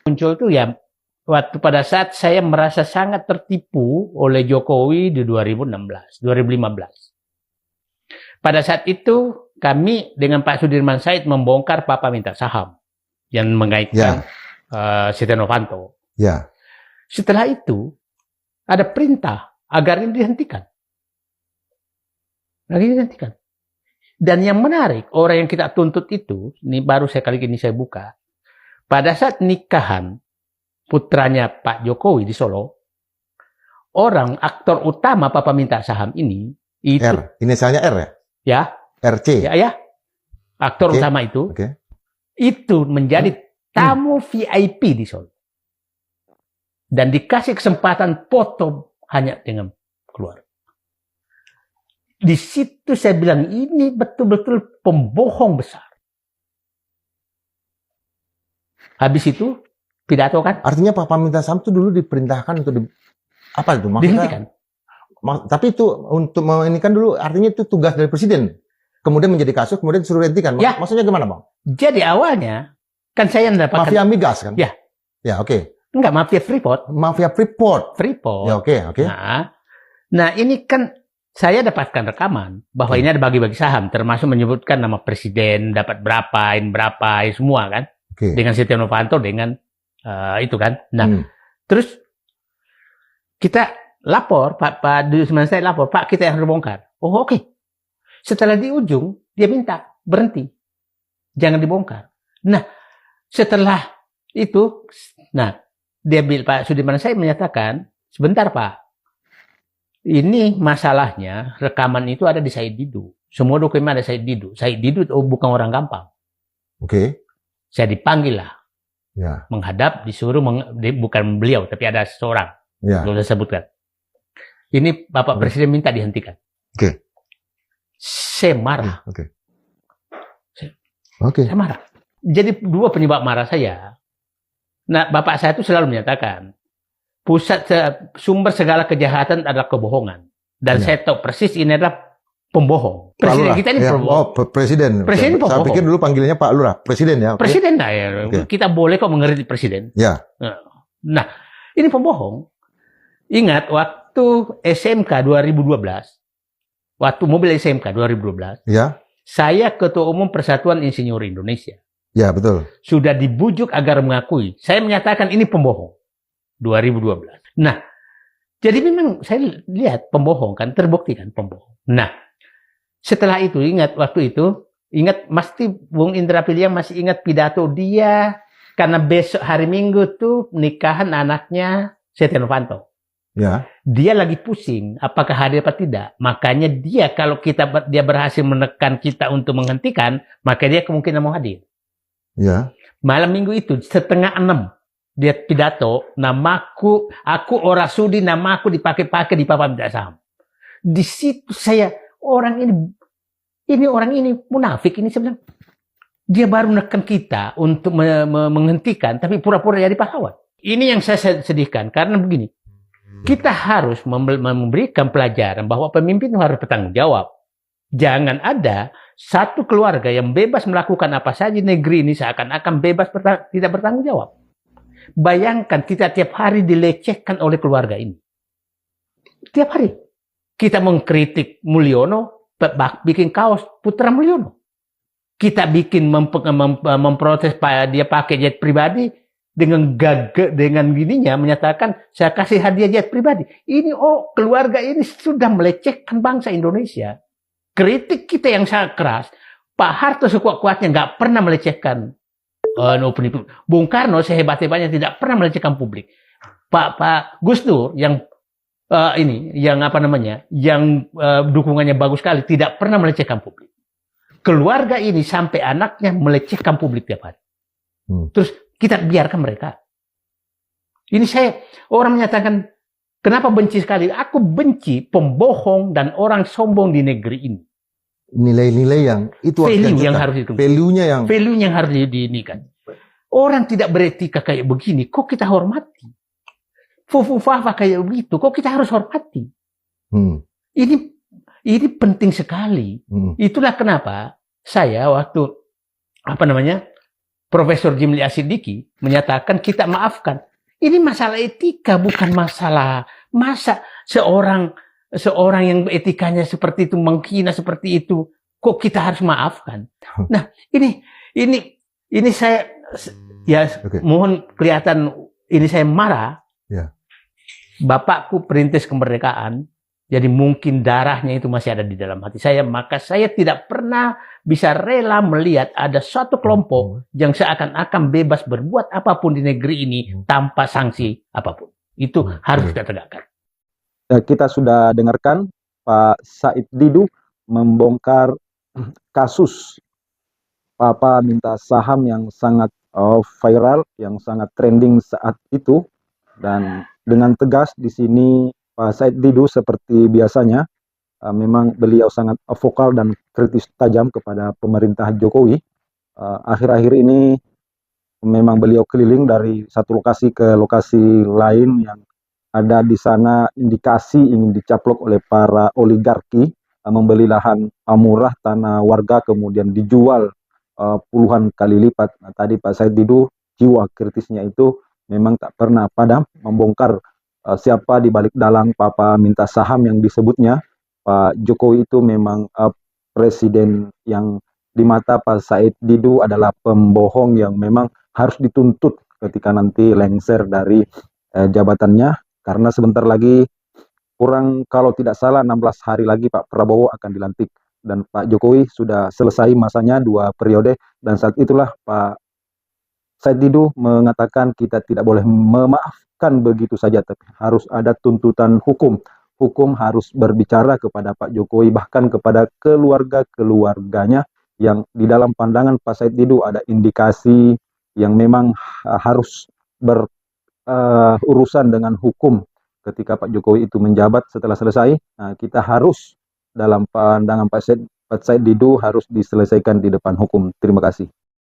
muncul tuh ya waktu pada saat saya merasa sangat tertipu oleh Jokowi di 2015. Pada saat itu kami dengan Pak Sudirman Said membongkar Papa minta saham yang mengaitkan Setia Novanto. Ya. Setelah itu ada perintah agar ini dihentikan. Dan yang menarik, orang yang kita tuntut itu, ini baru kali ini saya buka, pada saat nikahan putranya Pak Jokowi di Solo, aktor utama Papa minta saham ini, itu R, inisialnya R ya? Ya. RC. Ya. Aktor utama itu, itu menjadi tamu VIP di Solo. Dan dikasih kesempatan foto hanya dengan keluarga. Di situ saya bilang ini betul-betul pembohong besar. Habis itu pidato kan? Artinya Papa minta saham itu dulu diperintahkan untuk apa itu maksudnya? Dihentikan. Tapi itu untuk ini kan dulu artinya itu tugas dari presiden. Kemudian menjadi kasus, kemudian disuruh hentikan. Ya. Maksudnya gimana, Bang? Jadi awalnya kan saya mendapatkan mafia migas kan? Ya. Ya, oke. Enggak, mafia Freeport. Mafia Freeport. Ya, oke. Nah, ini kan saya dapatkan rekaman bahwa ini ada bagi-bagi saham, termasuk menyebutkan nama presiden, dapat berapa, semua kan. Dengan Setia Novanto, dengan itu kan. Nah, terus kita lapor, Pak Sudirman Said lapor, Pak kita yang harus bongkar. Oh oke. Setelah di ujung, dia minta berhenti. Jangan dibongkar. Nah, setelah itu, Pak Sudirman Said menyatakan, sebentar Pak, ini masalahnya rekaman itu ada di Said Didu. Semua dokumen ada Said Didu. Said Didu bukan orang gampang. Saya dipanggil lah. Ya. Menghadap, disuruh, bukan beliau, tapi ada seseorang. Ya. Belum saya sebutkan. Ini Bapak Presiden minta dihentikan. Saya marah. Saya marah. Jadi dua penyebab marah saya. Nah, Bapak saya itu selalu menyatakan, sumber segala kejahatan adalah kebohongan. Dan saya tahu persis ini adalah pembohong. Presiden kita ini pembohong. Oh, presiden pembohong. Saya pikir dulu panggilnya Pak Lurah. Presiden ya? Presiden lah ya. Kita boleh kok mengerti presiden. Ya. Nah, ini pembohong. Ingat, waktu SMK 2012, waktu mobil SMK 2012, saya Ketua Umum Persatuan Insinyur Indonesia. Ya, betul. Sudah dibujuk agar mengakui. Saya menyatakan ini pembohong. 2012. Nah, jadi memang saya lihat pembohong kan, terbukti kan pembohong. Nah, setelah itu ingat pasti Bung Indra Piliang masih ingat pidato dia karena besok hari Minggu tuh nikahan anaknya Setia Novanto. Ya. Dia lagi pusing apakah hadir apa tidak. Makanya dia kalau dia berhasil menekan kita untuk menghentikan, maka dia kemungkinan mau hadir. Ya. Malam Minggu itu 5:30 dia pidato, aku orang sudi, namaku dipakai-pakai di Papa minta saham. Di situ saya orang ini munafik ini sebenarnya. Dia baru menekan kita untuk menghentikan, tapi pura-pura jadi pahlawan. Ini yang saya sedihkan karena begini, kita harus memberikan pelajaran bahwa pemimpin harus bertanggung jawab. Jangan ada satu keluarga yang bebas melakukan apa saja di negeri ini seakan-akan bebas tidak bertanggung jawab. Bayangkan kita tiap hari dilecehkan oleh keluarga ini. Tiap hari. Kita mengkritik Mulyono, bikin kaos Putra Mulyono. Kita bikin memprotes dia pakai jet pribadi dengan gininya menyatakan saya kasih hadiah jet pribadi. Ini keluarga ini sudah melecehkan bangsa Indonesia. Kritik kita yang sangat keras. Pak Harto sekuat-kuatnya nggak pernah melecehkan Bung Karno sehebat-hebatnya tidak pernah melecehkan publik. Pak Gus Dur yang dukungannya bagus sekali tidak pernah melecehkan publik. Keluarga ini sampai anaknya melecehkan publik tiap hari. Terus kita biarkan mereka. Ini orang menyatakan kenapa benci sekali? Aku benci pembohong dan orang sombong di negeri ini. Nilai-nilai yang itu value-nya yang harus diinikan. Orang tidak beretika kayak begini, kok kita hormati? Fufu-fafa kayak begitu, kok kita harus hormati? Ini penting sekali. Itulah kenapa saya waktu Profesor Jimli Asidiki menyatakan kita maafkan. Ini masalah etika, bukan masalah masa seorang yang etikanya seperti itu menghina seperti itu, kok kita harus maafkan? Nah, ini saya ya mohon kelihatan ini saya marah. Ya. Bapakku perintis kemerdekaan, jadi mungkin darahnya itu masih ada di dalam hati saya, maka saya tidak pernah bisa rela melihat ada suatu kelompok yang seakan-akan bebas berbuat apapun di negeri ini tanpa sanksi apapun. Itu harus kita tegakkan. Kita sudah dengarkan Pak Said Didu membongkar kasus Papa minta saham yang sangat viral, yang sangat trending saat itu. Dan dengan tegas di sini Pak Said Didu seperti biasanya memang beliau sangat vokal dan kritis tajam kepada pemerintah Jokowi. Akhir-akhir ini memang beliau keliling dari satu lokasi ke lokasi lain yang ada di sana indikasi ingin dicaplok oleh para oligarki, membeli lahan murah tanah warga kemudian dijual puluhan kali lipat. Nah, tadi Pak Said Didu jiwa kritisnya itu memang tak pernah padam, membongkar siapa di balik dalang Papa minta saham yang disebutnya. Pak Jokowi itu memang presiden yang di mata Pak Said Didu adalah pembohong yang memang harus dituntut ketika nanti lengser dari jabatannya, karena sebentar lagi kurang kalau tidak salah 16 hari lagi Pak Prabowo akan dilantik dan Pak Jokowi sudah selesai masanya 2 periode, dan saat itulah Pak Said Didu mengatakan kita tidak boleh memaafkan begitu saja, tapi harus ada tuntutan hukum. Hukum harus berbicara kepada Pak Jokowi, bahkan kepada keluarga-keluarganya yang di dalam pandangan Pak Said Didu ada indikasi yang memang harus berurusan dengan hukum ketika Pak Jokowi itu menjabat setelah selesai. Nah, kita harus dalam pandangan Pak Said Didu harus diselesaikan di depan hukum. Terima kasih.